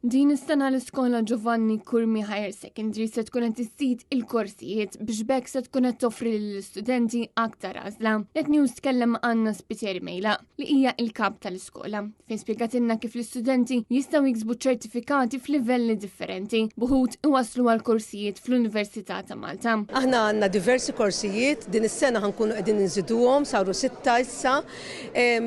Din is-sena l-iskola Giovanni Kurmi Higher Secondary se tkun qed issid il-korsijiet biex bekk se tkun qed toffri lill-istudenti aktar għażla. Let News tkellem Anna Spiteri Mejla li hija il-kap tal-iskola fejn spjegatilna kif l-istudenti jistgħu jiksbu ċertifikati f'livelli differenti buħud iwasslu għal korsijiet fl-Università ta' Malta. Aħna għandna diversi korsijiet, din is-sena ħankunu qegħdin inżiduhom saru 6 issa,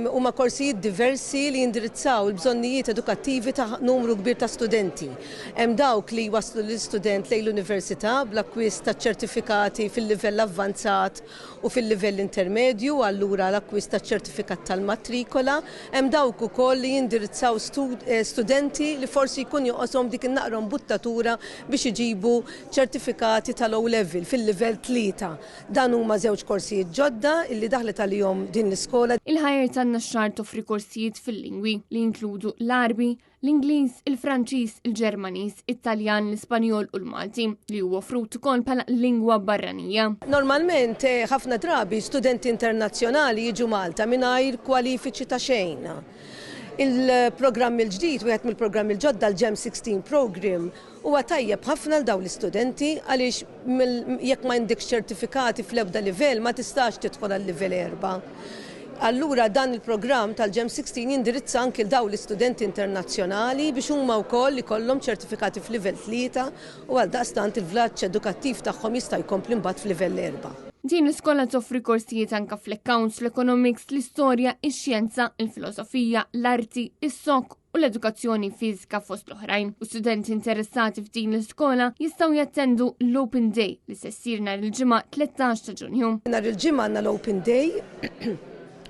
huma korsijiet diversi li jindirizzaw il-bżonnijiet edukattivi ta' numru kbir ta' studenti. Hemm dawk li waslu l-istudent lejn l-università bl-akkwist ta' ċertifikati fil-livell avvanzat u fil-livell intermedju, allura l-akkwist ta' ċertifikat tal-matrikola. Hemm dawk ukoll li jindirizzaw studenti li forsi jkun joqoshom dik innaqrom buttatura biex iġibu ċertifikati tal-low level fil-livell 3. Dan huma żewġ korsijiet ġodda illi daħlet għalihom din l-iskola. Il-ħajr tan-naxxar toffri korsijiet fil-lingwi li jinkludu l-Arbi, l-Ingliż, il-Franċiż, il-Ġermaniż, it-Taljan, l-Ispanjol u l-Malti li huwa offrut ukoll bħala lingwa barranija. Normalment ħafna drabi studenti internazzjonali jiġu Malta mingħajr kwalifiċi ta' xejn. Il-programm il-ġdid, wieħed mill-programm il-ġodda l-GEM 16 program, huwa tajjeb ħafna l dawn l-istudenti għaliex jekk ma jindikx ċertifikati fl-ebda livell ma tistax tidħol għal-livell 4. Allura dan il-programm tal-GEM 16 jindirizza anke l-daw l-istudenti internazzjonali biex huma wkoll ikollhom ċertifikati f'livell 3 u għal daqstant il-vjaġġ edukattiv tagħhom jista' jkompli mbagħad f'livell 4. Din l-iskola toffri korsijiet anke fl-accounts, l-economics, l-istorja, ix-xjenza, il-filosofija, l-arti, is-sok u l-edukazzjoni fiżika fost l-oħrajn. U studenti interessati f'din l-iskola jistgħu jattendu l-Open Day li se ssir nhar il-ġimgħa 13 ta' Ġunju. Nhar il-ġimgħa għandna l-Open Day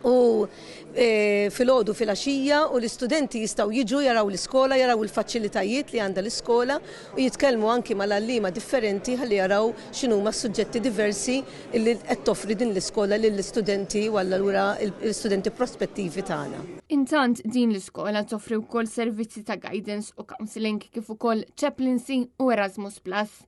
u fil-għodu fil-għaxija u l-istudenti jistaw jiġu jaraw l-iskola, jaraw il-faċilitajiet li għanda l-iskola u jitkellmu anki mal-allima differenti ħalli jaraw xinu ma' suġġetti diversi li qed toffri din l-iskola lill-istudenti u allura l-istudenti prospettivi tagħna. Intant din l-iskola toffri wkoll servizzi ta' guidance u counseling kif ukoll chaplaincy u Erasmus Plus.